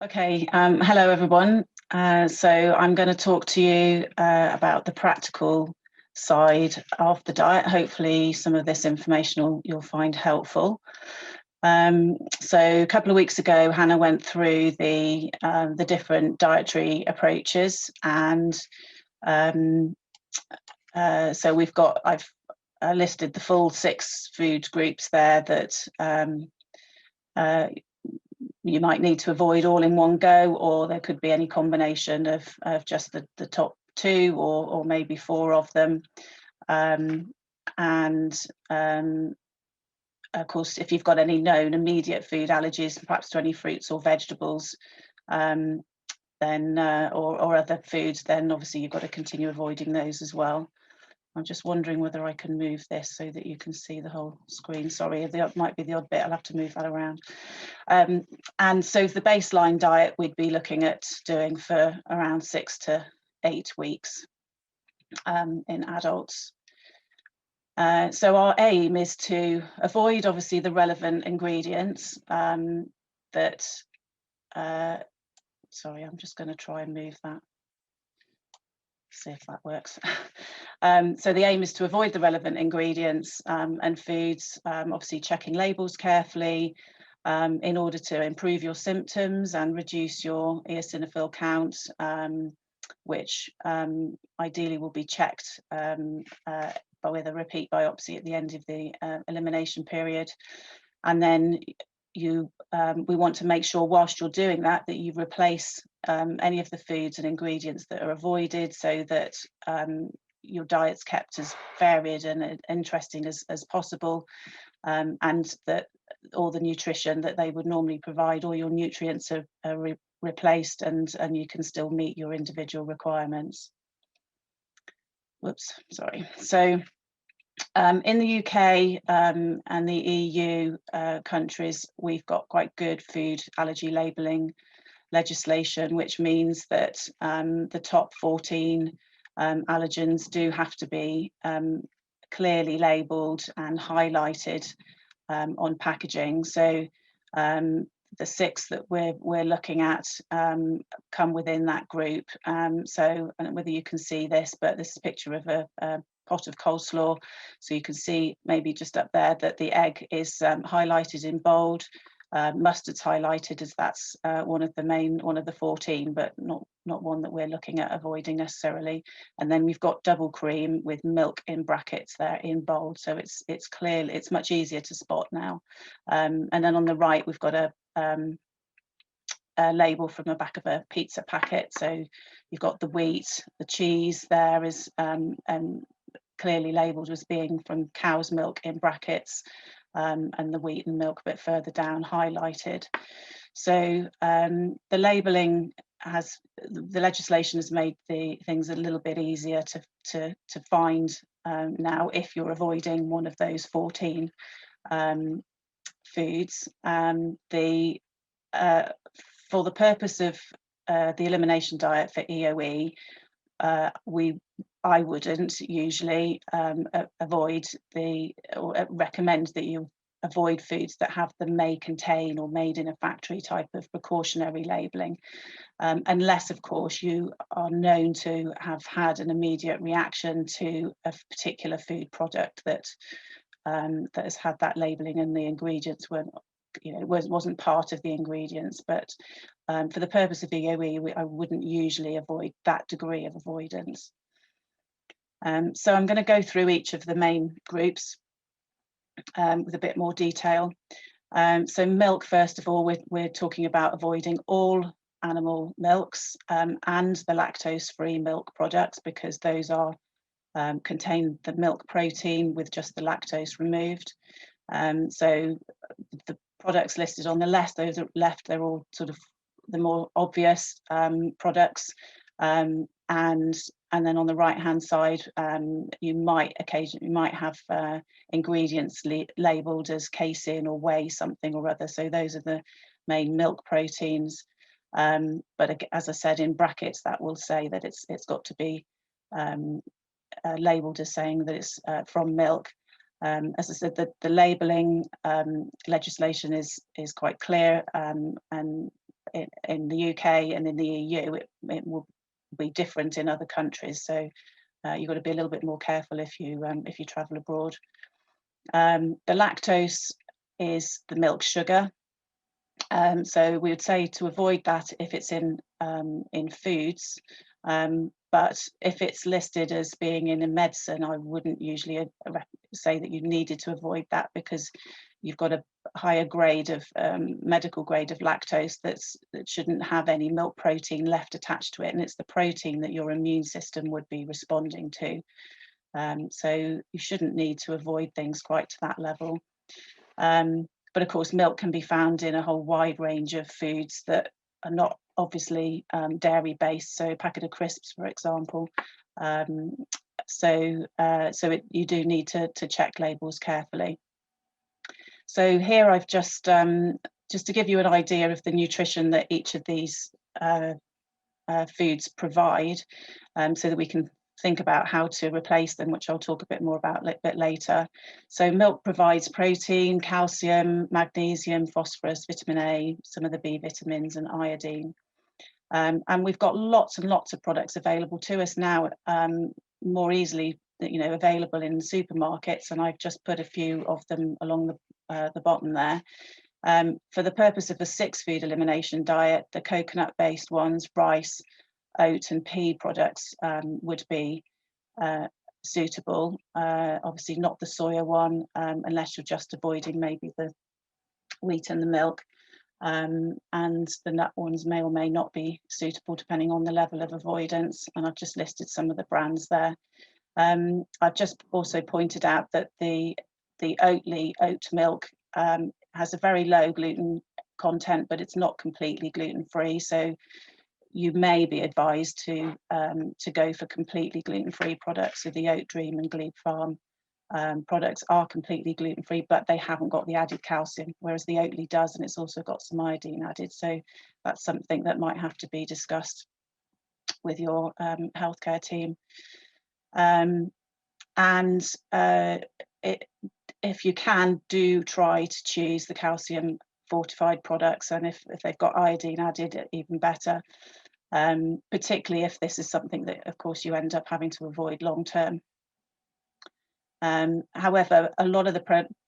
Okay, hello everyone. So I'm going to talk to you about the practical side of the diet. Hopefully some of this information you'll find helpful. So a couple of weeks ago, Hannah went through the different dietary approaches, and so I've listed the full 6 food groups there that you might need to avoid all in one go, or there could be any combination of just the top 2 or maybe 4 of them. Of course, if you've got any known immediate food allergies, perhaps to any fruits or vegetables, then or other foods, then obviously you've got to continue avoiding those as well. I'm just wondering whether I can move this so that you can see the whole screen. Sorry, there might be the odd bit, I'll have to move that around. And so the baseline diet we'd be looking at doing for around 6 to 8 weeks in adults. So our aim is to avoid obviously the relevant ingredients sorry, I'm just going to try and move that. See if that works. So the aim is to avoid the relevant ingredients and foods, obviously checking labels carefully in order to improve your symptoms and reduce your eosinophil count, which ideally will be checked with a repeat biopsy at the end of the elimination period. And then we want to make sure whilst you're doing that you replace any of the foods and ingredients that are avoided, so that your diet's kept as varied and interesting as possible, and that all the nutrition that they would normally provide, all your nutrients are replaced, and you can still meet your individual requirements. Whoops, sorry. So in the UK and the EU countries, we've got quite good food allergy labelling legislation, which means that the top 14 allergens do have to be clearly labelled and highlighted on packaging. So the 6 that we're looking at come within that group. So I don't know whether you can see this, but this is a picture of a pot of coleslaw. So you can see maybe just up there that the egg is highlighted in bold. Mustard's highlighted as that's one of the 14, but not one that we're looking at avoiding necessarily. And then we've got double cream with milk in brackets there in bold, so it's clear, it's much easier to spot now. And then on the right we've got a label from the back of a pizza packet. So you've got the wheat, the cheese there is clearly labelled as being from cow's milk in brackets, and the wheat and milk a bit further down highlighted. So the labelling the legislation has made the things a little bit easier to find now if you're avoiding one of those 14 foods. For the purpose of the elimination diet for EoE, I wouldn't usually avoid or recommend that you avoid foods that have the may contain or made in a factory type of precautionary labelling, unless of course you are known to have had an immediate reaction to a particular food product that has had that labelling and the ingredients wasn't part of the ingredients. But for the purpose of EoE, I wouldn't usually avoid that degree of avoidance. So I'm going to go through each of the main groups with a bit more detail. So milk, first of all, we're talking about avoiding all animal milks and the lactose-free milk products, because those are contain the milk protein with just the lactose removed. So the products listed on the left, they're all sort of the more obvious products, and then on the right hand side you might have ingredients labelled as casein or whey something or other. So those are the main milk proteins, but as I said, in brackets that will say that it's got to be labelled as saying that it's from milk. As I said, the labelling legislation is quite clear, and in the UK and in the EU, it will be different in other countries. So you've got to be a little bit more careful if you travel abroad. The lactose is the milk sugar. So we would say to avoid that if it's in foods, but if it's listed as being in a medicine, I wouldn't usually say that you needed to avoid that, because you've got a higher grade of medical grade of lactose that shouldn't have any milk protein left attached to it, and it's the protein that your immune system would be responding to. So you shouldn't need to avoid things quite to that level. But of course, milk can be found in a whole wide range of foods that are not obviously dairy based. So a packet of crisps, for example. You do need to check labels carefully. So here I've just to give you an idea of the nutrition that each of these foods provide, so that we can think about how to replace them, which I'll talk a bit more about a bit later. So milk provides protein, calcium, magnesium, phosphorus, vitamin A, some of the B vitamins and iodine. And we've got lots and lots of products available to us now, more easily, available in supermarkets, and I've just put a few of them along the bottom there. For the purpose of the 6 food elimination diet, the coconut-based ones, rice, oat and pea products would be suitable. Obviously not the soya one, unless you're just avoiding maybe the wheat and the milk. And the nut ones may or may not be suitable depending on the level of avoidance. And I've just listed some of the brands there. I've just also pointed out that the Oatly oat milk has a very low gluten content, but it's not completely gluten-free. So you may be advised to go for completely gluten-free products. So the Oat Dream and Glebe Farm products are completely gluten-free, but they haven't got the added calcium, whereas the Oatly does, and it's also got some iodine added. So that's something that might have to be discussed with your healthcare team. If you can, do try to choose the calcium fortified products, and if they've got iodine added, even better, particularly if this is something that of course you end up having to avoid long term. However, a lot of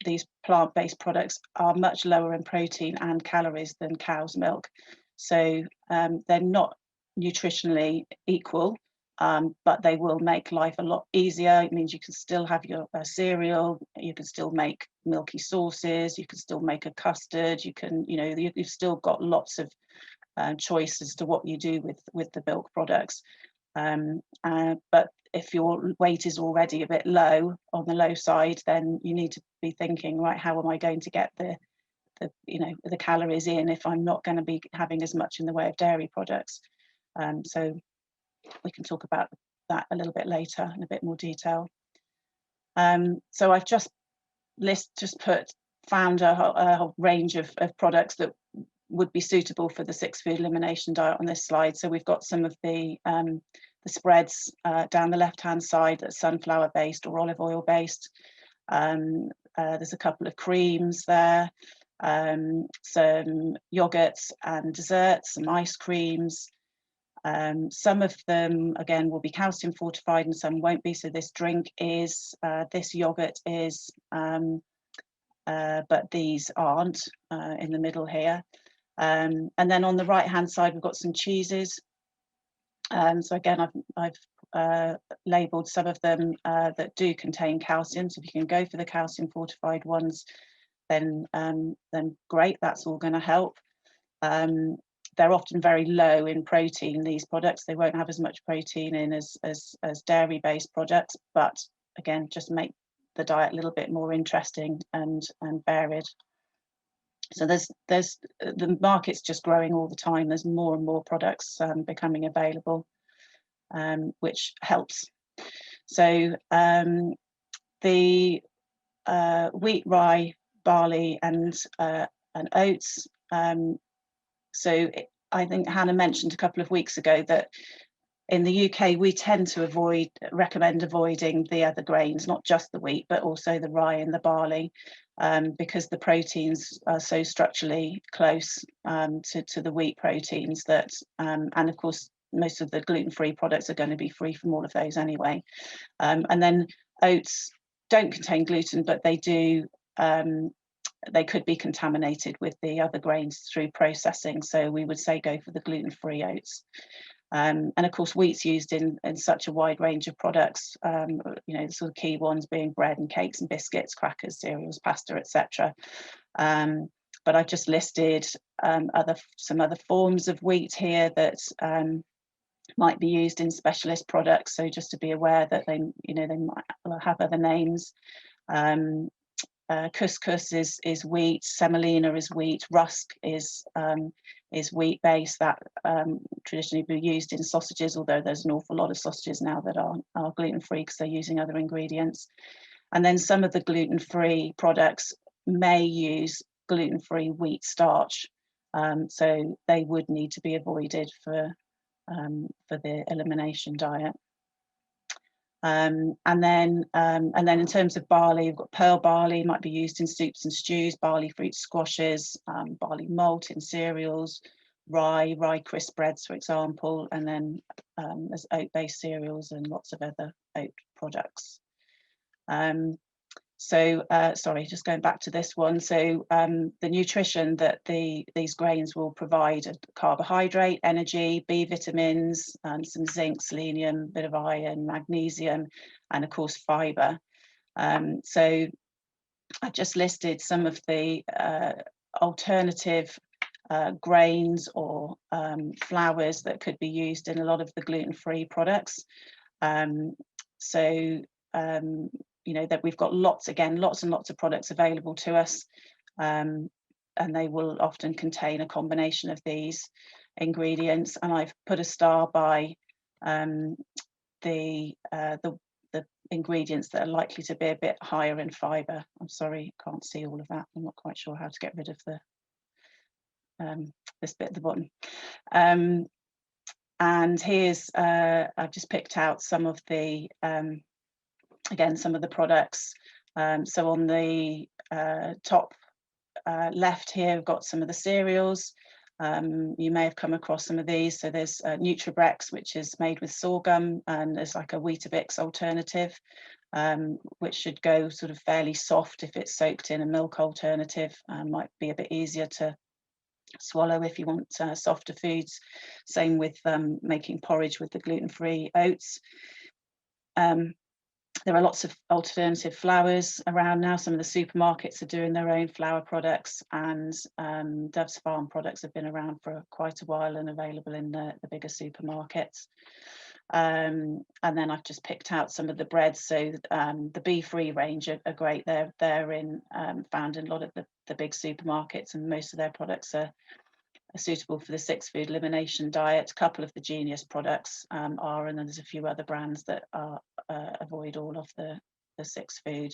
these plant-based products are much lower in protein and calories than cow's milk, so they're not nutritionally equal, but they will make life a lot easier. It means you can still have your cereal, you can still make milky sauces, you can still make a custard, you can, you've still got lots of choices to what you do with the milk products. But if your weight is already a bit low, on the low side, then you need to be thinking, right, how am I going to get the calories in if I'm not going to be having as much in the way of dairy products? So we can talk about that a little bit later in a bit more detail. So I've just found a whole range of products that would be suitable for the 6 food elimination diet on this slide. So we've got some of the spreads down the left hand side that's sunflower based or olive oil based. There's a couple of creams there, some yogurts and desserts, some ice creams. Some of them again will be calcium fortified and some won't be. So this drink is, this yogurt is, but these aren't, in the middle here. And then on the right hand side we've got some cheeses. So again, I've labelled some of them that do contain calcium. So if you can go for the calcium fortified ones, then great, that's all going to help. They're often very low in protein, these products. They won't have as much protein in as dairy based products, but again, just make the diet a little bit more interesting and varied. So there's the market's just growing all the time. There's more and more products becoming available, which helps. So the wheat, rye, barley, and oats. So I think Hannah mentioned a couple of weeks ago that in the UK, we tend to recommend avoiding the other grains, not just the wheat, but also the rye and the barley, because the proteins are so structurally close to the wheat proteins that, and of course, most of the gluten-free products are going to be free from all of those anyway. And then oats don't contain gluten, but they do. They could be contaminated with the other grains through processing. So we would say go for the gluten-free oats. And of course, wheat's used in such a wide range of products, you know, the sort of key ones being bread and cakes and biscuits, crackers, cereals, pasta, etc. But I've just listed some other forms of wheat here that might be used in specialist products. So just to be aware that they might have other names. Couscous is wheat, semolina is wheat, rusk is wheat based, that traditionally be used in sausages, although there's an awful lot of sausages now that are gluten-free because they're using other ingredients. And then some of the gluten-free products may use gluten-free wheat starch, so they would need to be avoided for the elimination diet. And then in terms of barley, we've got pearl barley, might be used in soups and stews, barley fruit squashes, barley malt in cereals, rye crisp breads, for example, and then there's oat-based cereals and lots of other oat products. Sorry, just going back to this one. So the nutrition that these grains will provide are carbohydrate, energy, B vitamins, some zinc, selenium, a bit of iron, magnesium, and of course fibre. So I've just listed some of the alternative grains or flours that could be used in a lot of the gluten-free products. You know, that we've got lots and lots of products available to us, and they will often contain a combination of these ingredients. And I've put a star by the ingredients that are likely to be a bit higher in fibre. I'm sorry, can't see all of that. I'm not quite sure how to get rid of the this bit at the bottom. And here's I've just picked out some of the again, some of the products. So on the top left here, we've got some of the cereals. You may have come across some of these. So there's Nutribrex, which is made with sorghum, and there's like a Weetabix alternative, which should go sort of fairly soft if it's soaked in a milk alternative. Might be a bit easier to swallow if you want softer foods. Same with making porridge with the gluten-free oats. There are lots of alternative flours around now. Some of the supermarkets are doing their own flour products, and Dove's Farm products have been around for quite a while and available in the bigger supermarkets. And then I've just picked out some of the breads. So the bee-free range are great. They're found in a lot of the big supermarkets, and most of their products are suitable for the 6 food elimination diet. A couple of the Genius products are, and then there's a few other brands that are avoid all of the 6 food.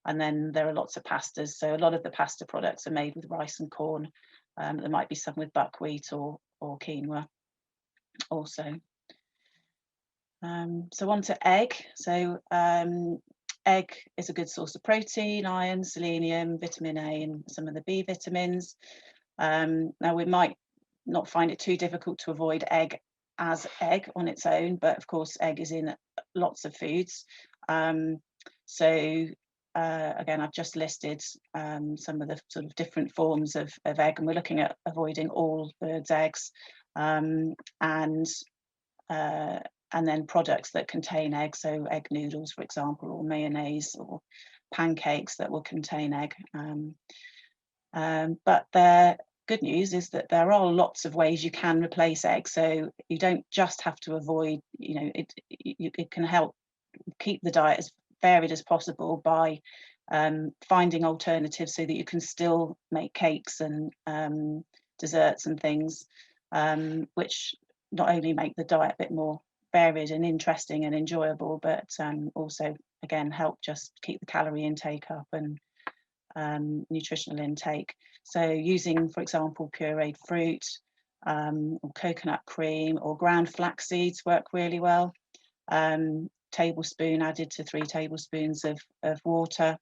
And then there are lots of pastas. So a lot of the pasta products are made with rice and corn. There might be some with buckwheat or quinoa also. So on to egg. So egg is a good source of protein, iron, selenium, vitamin A, and some of the B vitamins. Now we might not find it too difficult to avoid egg as egg on its own, but of course egg is in lots of foods. Again, I've just listed some of the sort of different forms of egg, and we're looking at avoiding all birds' eggs, and then products that contain egg, so egg noodles, for example, or mayonnaise, or pancakes that will contain egg. But the good news is that there are lots of ways you can replace eggs, so you don't just have to avoid, you know, it can help keep the diet as varied as possible by finding alternatives so that you can still make cakes and desserts and things, which not only make the diet a bit more varied and interesting and enjoyable, but also again help just keep the calorie intake up and nutritional intake. So using, for example, pureed fruit, or coconut cream, or ground flax seeds work really well. Tablespoon added to 3 tablespoons of water,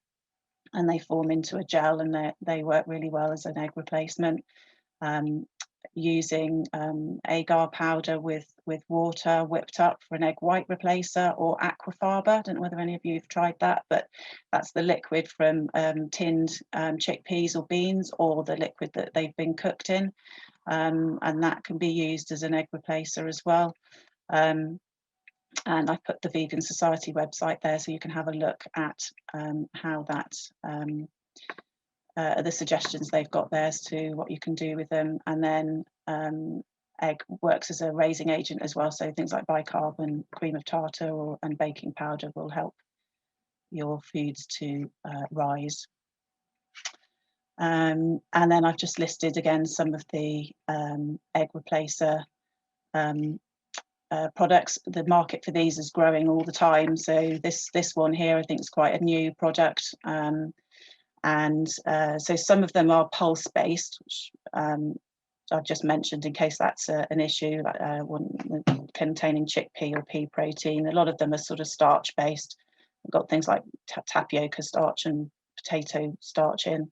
and they form into a gel, and they work really well as an egg replacement. Using agar powder with water whipped up for an egg white replacer, or aquafaba. I don't know whether any of you have tried that, but that's the liquid from tinned chickpeas or beans, or the liquid that they've been cooked in, and that can be used as an egg replacer as well. And I put the Vegan Society website there, so you can have a look at how that the suggestions they've got there as to what you can do with them. And then egg works as a raising agent as well, so things like bicarb and cream of tartar and baking powder will help your foods to rise. And then I've just listed again some of the egg replacer products. The market for these is growing all the time, so this one here I think is quite a new product. So some of them are pulse based, which I've just mentioned in case that's an issue, like one containing chickpea or pea protein. A lot of them are sort of starch based. We've got things like tapioca starch and potato starch in.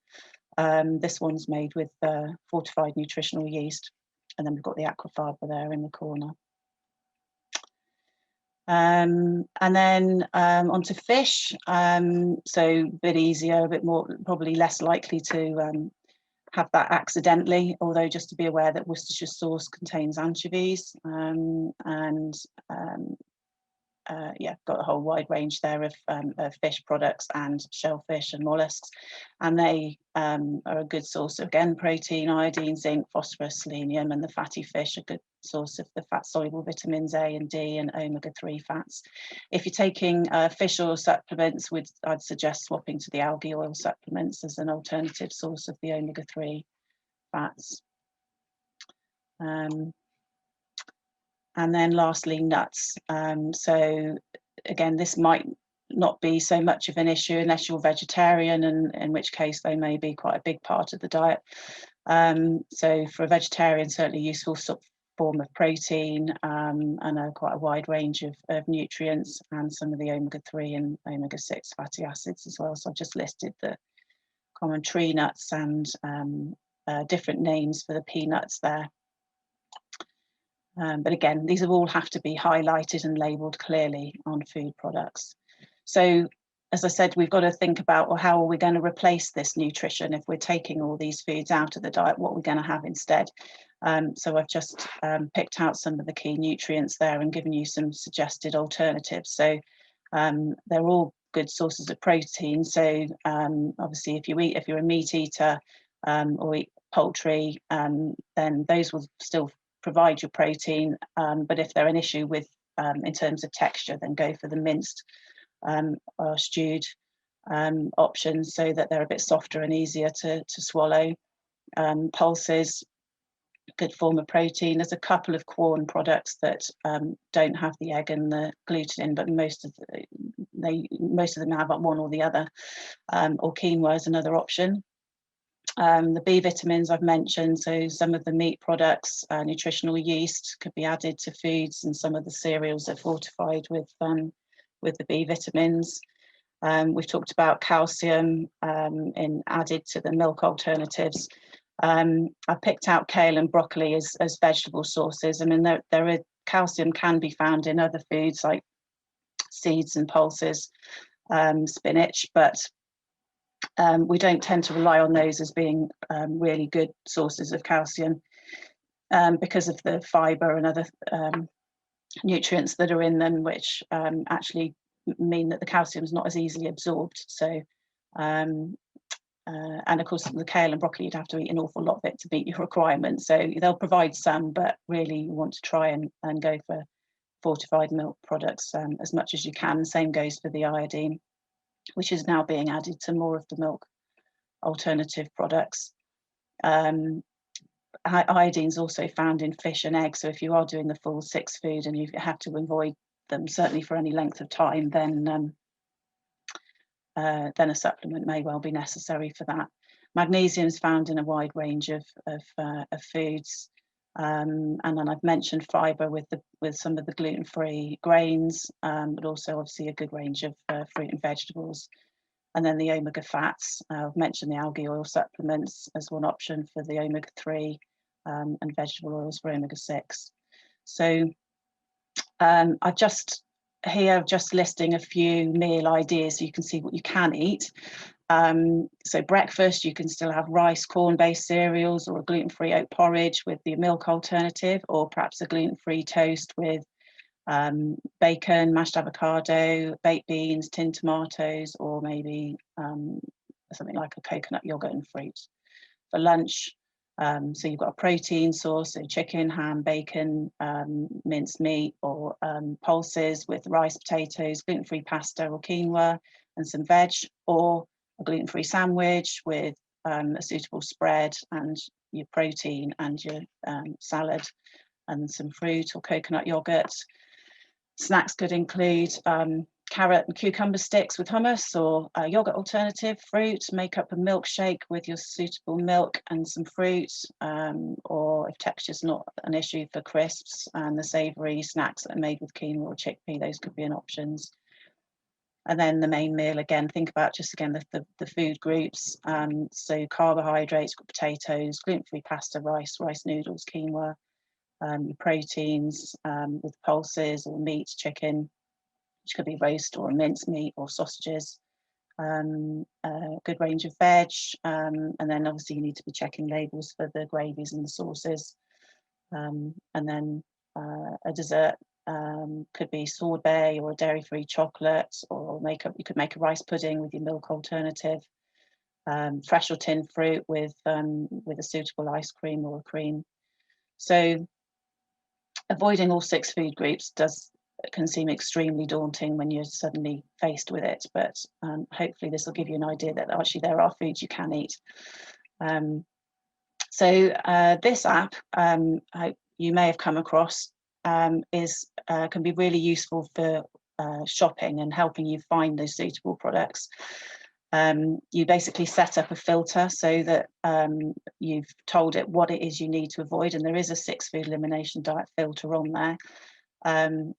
This one's made with fortified nutritional yeast, and then we've got the aquafaba there in the corner. And then onto fish. So a bit easier, a bit more, probably less likely to have that accidentally, although just to be aware that Worcestershire sauce contains anchovies, yeah, got a whole wide range there of fish products and shellfish and mollusks, and they are a good source of, again, protein, iodine, zinc, phosphorus, selenium, and the fatty fish a good source of the fat soluble vitamins A and D and omega-3 fats. If you're taking fish oil supplements, I'd suggest swapping to the algae oil supplements as an alternative source of the omega-3 fats. And then lastly, nuts. So again, this might not be so much of an issue unless you're vegetarian, and in which case they may be quite a big part of the diet. So for a vegetarian, certainly useful form of protein, and quite a wide range of nutrients, and some of the omega-3 and omega-6 fatty acids as well. So I've just listed the common tree nuts and different names for the peanuts there. But again, these all have to be highlighted and labelled clearly on food products. So as I said, we've got to think about, well, how are we going to replace this nutrition? If we're taking all these foods out of the diet, what are we going to have instead? So I've just picked out some of the key nutrients there and given you some suggested alternatives. So they're all good sources of protein. So obviously, if you're a meat eater or eat poultry, then those will still provide your protein, but if they're an issue with in terms of texture, then go for the minced or stewed options, so that they're a bit softer and easier to swallow. Pulses, good form of protein. There's a couple of Quorn products that don't have the egg and the gluten in, but most of them have one or the other. Or quinoa is another option. The B vitamins I've mentioned, so some of the meat products, nutritional yeast could be added to foods, and some of the cereals are fortified with the B vitamins. We've talked about calcium added to the milk alternatives. I picked out kale and broccoli as vegetable sources. I mean, calcium can be found in other foods like seeds and pulses, spinach, but we don't tend to rely on those as being really good sources of calcium because of the fibre and other nutrients that are in them, which actually mean that the calcium is not as easily absorbed. So, and of course, the kale and broccoli, you'd have to eat an awful lot of it to meet your requirements. So they'll provide some, but really you want to try and go for fortified milk products as much as you can. Same goes for the iodine, which is now being added to more of the milk alternative products. Iodine is also found in fish and eggs, so if you are doing the full 6 food and you have to avoid them certainly for any length of time, then a supplement may well be necessary for that. Magnesium is found in a wide range of foods. And then I've mentioned fibre with some of the gluten-free grains, but also obviously a good range of fruit and vegetables. And then the omega fats, I've mentioned the algae oil supplements as one option for the omega-3, and vegetable oils for omega-6. So I'm just listing a few meal ideas so you can see what you can eat. So breakfast, you can still have rice, corn-based cereals, or a gluten-free oat porridge with the milk alternative, or perhaps a gluten-free toast with bacon, mashed avocado, baked beans, tinned tomatoes, or maybe something like a coconut yogurt and fruit. For lunch, so you've got a protein source, so chicken, ham, bacon, minced meat, or pulses with rice, potatoes, gluten-free pasta or quinoa, and some veg, or a gluten-free sandwich with a suitable spread and your protein and your salad and some fruit or coconut yogurt. Snacks could include carrot and cucumber sticks with hummus, or a yogurt alternative, fruit, make up a milkshake with your suitable milk and some fruit, or if texture's not an issue, for crisps and the savoury snacks that are made with quinoa or chickpea, those could be an options. And then the main meal, again, think about just again the food groups. So carbohydrates, potatoes, gluten-free pasta, rice noodles, quinoa, your proteins with pulses or meat, chicken, which could be roast or minced meat or sausages, a good range of veg, and then obviously you need to be checking labels for the gravies and the sauces, and then a dessert could be sorbet or a dairy-free chocolate, or you could make a rice pudding with your milk alternative, fresh or tinned fruit with a suitable ice cream or a cream. So avoiding all 6 food groups can seem extremely daunting when you're suddenly faced with it, but hopefully this will give you an idea that actually there are foods you can eat. So this app, you may have come across, can be really useful for shopping and helping you find those suitable products. You basically set up a filter so that you've told it what it is you need to avoid, and there is a 6 food elimination diet filter on there. And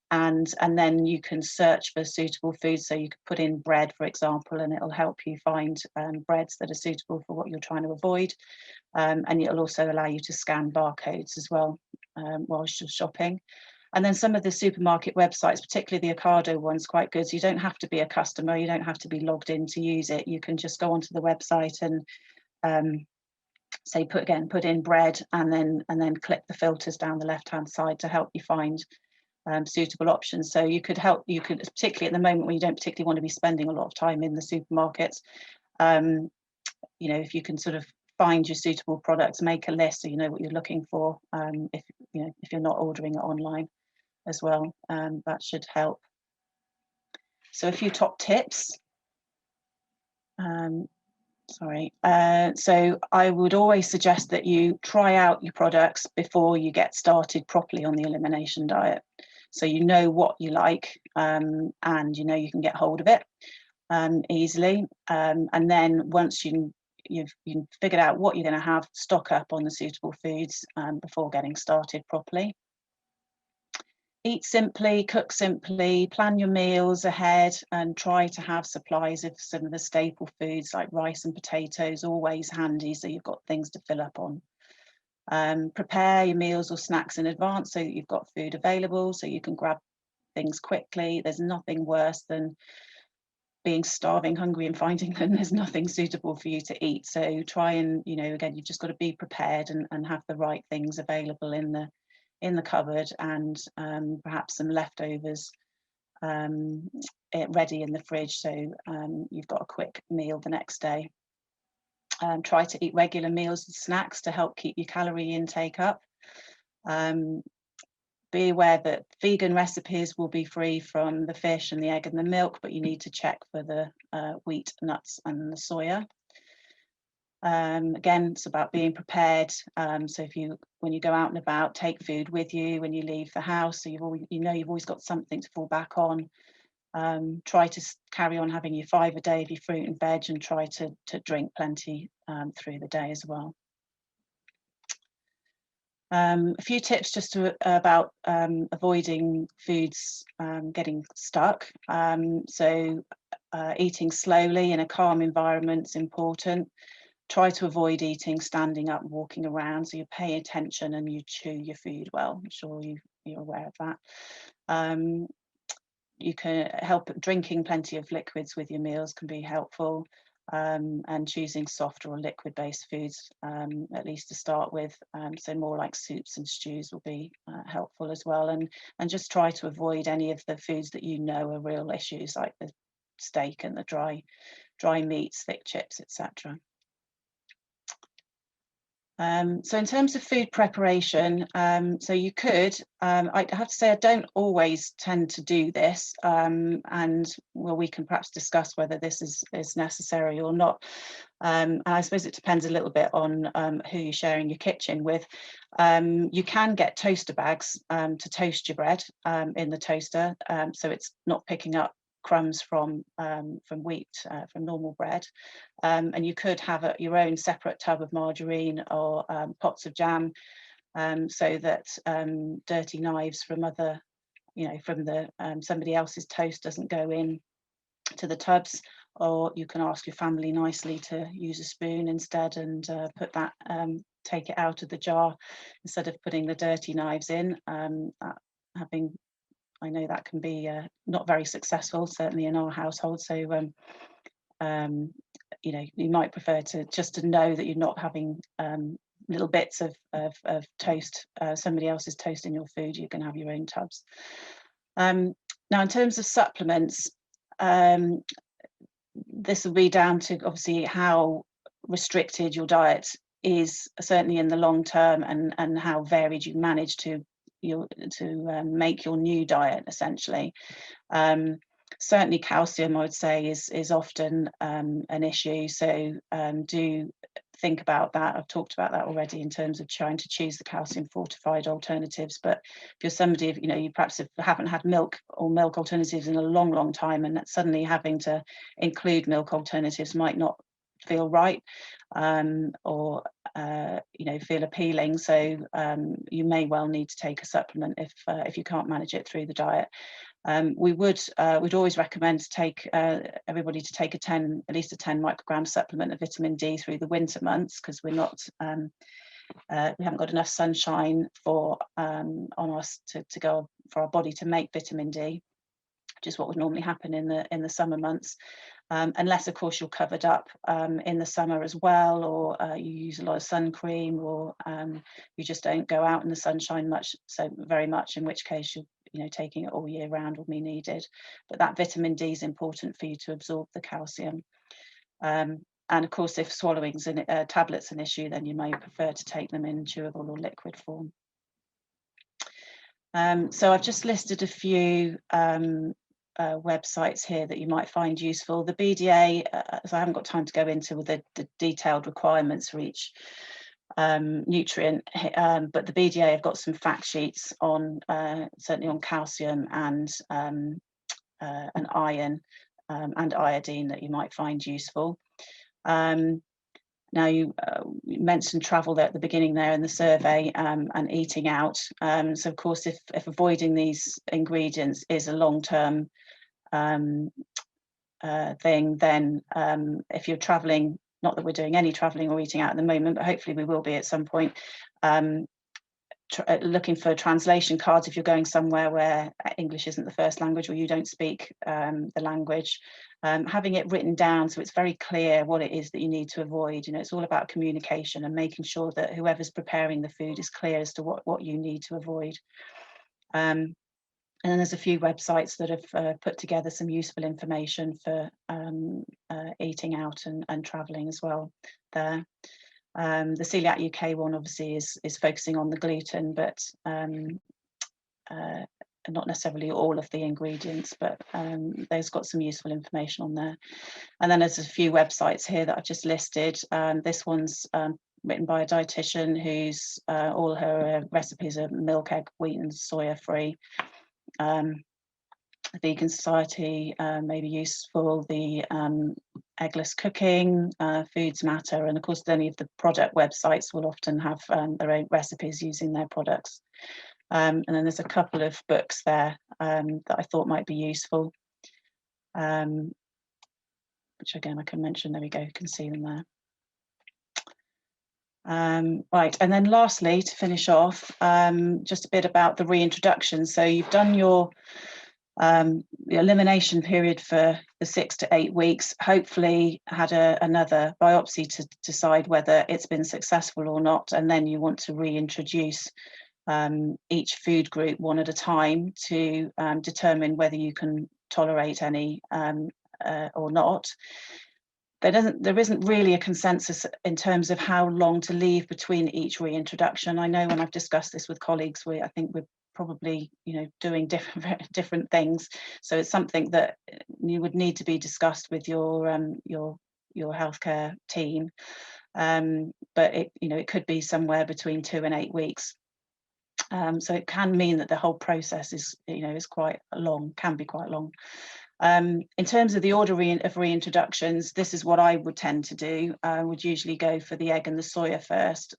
then you can search for suitable foods. So you could put in bread, for example, and it'll help you find breads that are suitable for what you're trying to avoid. And it'll also allow you to scan barcodes as well whilst you're shopping. And then some of the supermarket websites, particularly the Ocado ones, quite good. So you don't have to be a customer, you don't have to be logged in to use it. You can just go onto the website and say put in bread, and then click the filters down the left-hand side to help you find suitable options. So you could particularly at the moment when you don't particularly want to be spending a lot of time in the supermarkets, you know, if you can sort of find your suitable products, make a list so you know what you're looking for, if you're not ordering it online as well, that should help. So a few top tips. So I would always suggest that you try out your products before you get started properly on the elimination diet, so you know what you like, and you know you can get hold of it easily, and then once you've figured out what you're going to have, stock up on the suitable foods before getting started properly. Eat simply, cook simply, plan your meals ahead, and try to have supplies of some of the staple foods like rice and potatoes always handy, so you've got things to fill up on. Prepare your meals or snacks in advance so that you've got food available, so you can grab things quickly. There's nothing worse than being starving, hungry, and finding that there's nothing suitable for you to eat. So try and, again, you've just got to be prepared and have the right things available in the cupboard, and perhaps some leftovers ready in the fridge, so you've got a quick meal the next day. Try to eat regular meals and snacks to help keep your calorie intake up. Be aware that vegan recipes will be free from the fish and the egg and the milk, but you need to check for the wheat, nuts and the soya. Again, it's about being prepared. So when you go out and about, take food with you when you leave the house, so you've always got something to fall back on. Try to carry on having your 5 a day of your fruit and veg, and try to drink plenty through the day as well. A few tips just about avoiding foods getting stuck. Eating slowly in a calm environment is important. Try to avoid eating standing up, walking around, so you pay attention and you chew your food well. I'm sure you're aware of that. You can help drinking plenty of liquids with your meals can be helpful, and choosing softer or liquid-based foods, at least to start with. So more like soups and stews will be helpful as well, and just try to avoid any of the foods that you know are real issues, like the steak and the dry meats, thick chips, etc. So in terms of food preparation, so you could, I have to say I don't always tend to do this, and well, we can perhaps discuss whether this is necessary or not. And I suppose it depends a little bit on who you're sharing your kitchen with. You can get toaster bags to toast your bread in the toaster, so it's not picking up crumbs from wheat, from normal bread, and you could have your own separate tub of margarine or pots of jam, so that dirty knives from somebody else's toast doesn't go in to the tubs. Or you can ask your family nicely to use a spoon instead and take it out of the jar instead of putting the dirty knives in. I know that can be not very successful, certainly in our household. So, you might prefer to know that you're not having little bits of toast, somebody else's toast in your food. You can have your own tubs. Now, in terms of supplements, this will be down to obviously how restricted your diet is, certainly in the long term, and how varied you manage to make your new diet, essentially. Certainly calcium, I would say, is often an issue, so do think about that. I've talked about that already in terms of trying to choose the calcium fortified alternatives. But if you're somebody, you perhaps haven't had milk or milk alternatives in a long time, and that suddenly having to include milk alternatives might not feel right, or feel appealing. So you may well need to take a supplement if you can't manage it through the diet. We'd always recommend to take everybody to take at least a 10 microgram supplement of vitamin D through the winter months, because we haven't got enough sunshine on us to go for our body to make vitamin D, which is what would normally happen in the summer months. Unless, of course, you're covered up in the summer as well, or you use a lot of sun cream, or you just don't go out in the sunshine very much, in which case you're taking it all year round will be needed. But that vitamin D is important for you to absorb the calcium. And of course, if swallowing tablets an issue, then you may prefer to take them in chewable or liquid form. So I've just listed a few websites here that you might find useful. The BDA, so I haven't got time to go into the detailed requirements for each nutrient, but the BDA have got some fact sheets on certainly on calcium and iron and iodine that you might find useful. Now, you mentioned travel there at the beginning there in the survey, and eating out. So of course, if avoiding these ingredients is a long-term thing, then if you're traveling, not that we're doing any traveling or eating out at the moment, but hopefully we will be at some point, looking for translation cards if you're going somewhere where English isn't the first language, or you don't speak the language. Having it written down so it's very clear what it is that you need to avoid. It's all about communication and making sure that whoever's preparing the food is clear as to what you need to avoid. And then there's a few websites that have put together some useful information for eating out and traveling as well there. The Celiac UK one obviously is focusing on the gluten, but not necessarily all of the ingredients, but they've got some useful information on there. And then there's a few websites here that I've just listed. This one's written by a dietitian who's all her recipes are milk, egg, wheat and soya free. Vegan Society may be useful, the Eggless Cooking, Foods Matter, and of course any of the product websites will often have their own recipes using their products. And then there's a couple of books there that I thought might be useful, which again I can mention. There we go, you can see them there. Right, and then lastly, to finish off, just a bit about the reintroduction. So you've done your elimination period for the 6 to 8 weeks, hopefully had another biopsy to decide whether it's been successful or not, and then you want to reintroduce each food group one at a time to determine whether you can tolerate any or not. There isn't really a consensus in terms of how long to leave between each reintroduction. I know when I've discussed this with colleagues, I think we're probably, doing different things. So it's something that you would need to be discussed with your healthcare team. But it could be somewhere between 2 and 8 weeks. So it can mean that the whole process is quite long, can be quite long. In terms of the order of reintroductions, this is what I would tend to do. I would usually go for the egg and the soya first,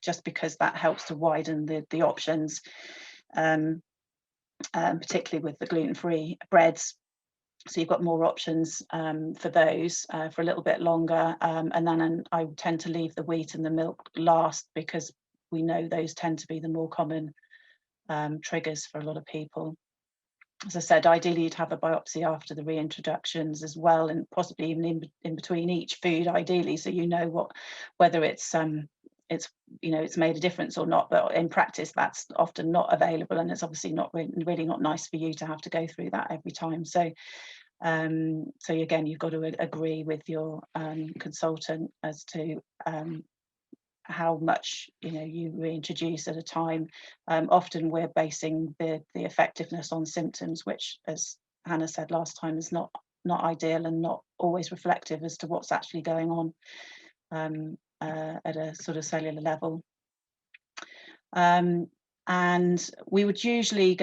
just because that helps to widen the options, particularly with the gluten-free breads. So you've got more options for those for a little bit longer. And then I tend to leave the wheat and the milk last, because we know those tend to be the more common triggers for a lot of people. As I said, ideally you'd have a biopsy after the reintroductions as well, and possibly even in between each food, ideally, so whether it's made a difference or not. But in practice, that's often not available, and it's obviously not really not nice for you to have to go through that every time. So again, you've got to agree with your consultant as to how much you reintroduce at a time. Often we're basing the effectiveness on symptoms, which, as Hannah said last time, is not ideal and not always reflective as to what's actually going on at a sort of cellular level. And we would usually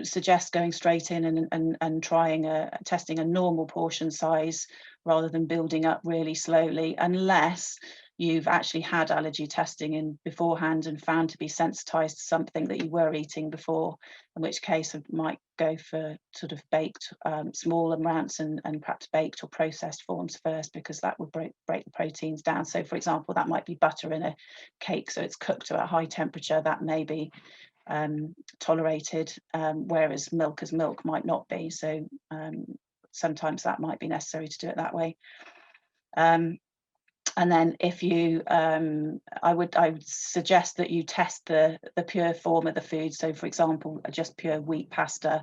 suggest going straight in and testing a normal portion size rather than building up really slowly, unless you've actually had allergy testing in beforehand and found to be sensitized to something that you were eating before, in which case I might go for sort of baked small amounts and perhaps baked or processed forms first, because that would break the proteins down. So for example, that might be butter in a cake, so it's cooked to a high temperature, that may be tolerated, whereas milk as milk might not be. So sometimes that might be necessary to do it that way. And then if you, I would suggest that you test the pure form of the food. So for example, just pure wheat pasta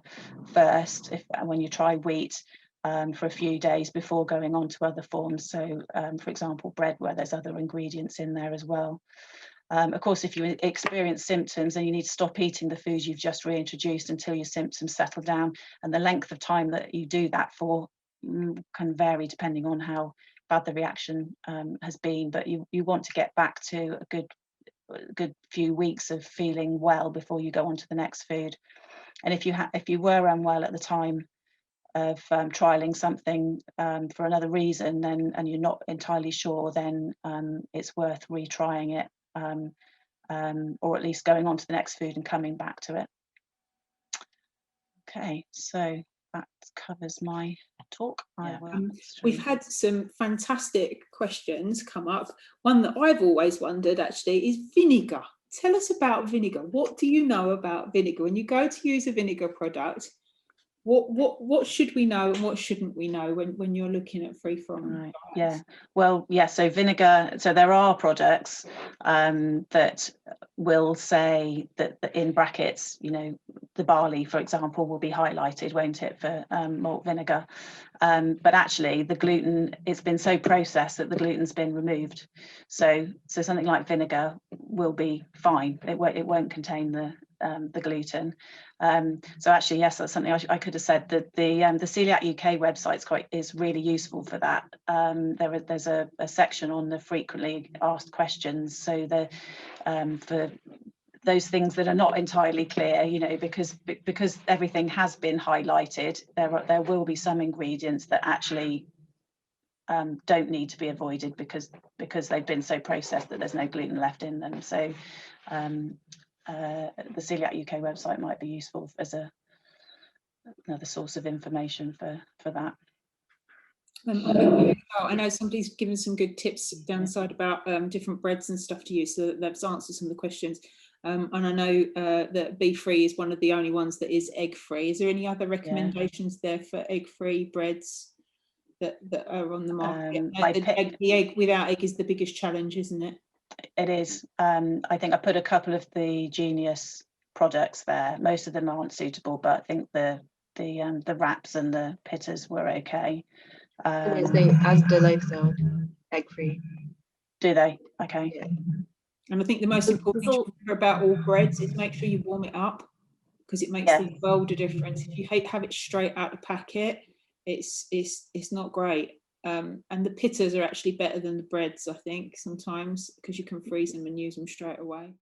first, when you try wheat, for a few days before going on to other forms. So for example, bread, where there's other ingredients in there as well. Of course, if you experience symptoms, then you need to stop eating the foods you've just reintroduced until your symptoms settle down. And the length of time that you do that for can vary depending on how bad the reaction has been, but you want to get back to a good few weeks of feeling well before you go on to the next food. And if you were unwell at the time of trialing something for another reason, and you're not entirely sure, then it's worth retrying it, or at least going on to the next food and coming back to it. Okay, so that covers my talk. Yeah. We've had some fantastic questions come up. One that I've always wondered actually is vinegar. Tell us about vinegar. What do you know about vinegar? When you go to use a vinegar product, what should we know and what shouldn't we know when you're looking at free-from diets? Yeah, well, yeah, so vinegar, so there are products that will say that in brackets, the barley, for example, will be highlighted, won't it, for malt vinegar. But actually the gluten, it's been so processed that the gluten's been removed. So something like vinegar will be fine. It won't contain the gluten. So actually, yes, that's something I could have said. That the Celiac UK website is really useful for that. There's a section on the frequently asked questions. So those things that are not entirely clear, you know, because everything has been highlighted, there will be some ingredients that actually don't need to be avoided because they've been so processed that there's no gluten left in them. So the Celiac UK website might be useful as another source of information for that. I know somebody's given some good tips down the side about different breads and stuff to use, so that's answered some of the questions. And I know that B-free is one of the only ones that is egg-free. Is there any other recommendations there for egg-free breads that are on the market? The egg without egg is the biggest challenge, isn't it? It is. I think I put a couple of the Genius products there. Most of them aren't suitable, but I think the wraps and the pittas were okay. As do they sound egg-free? Do they? Okay. Yeah. And I think the most important thing to remember about all breads is make sure you warm it up, because it makes the world of difference. If you have it straight out the packet, it's not great. And the pittas are actually better than the breads, I think, sometimes, because you can freeze them and use them straight away.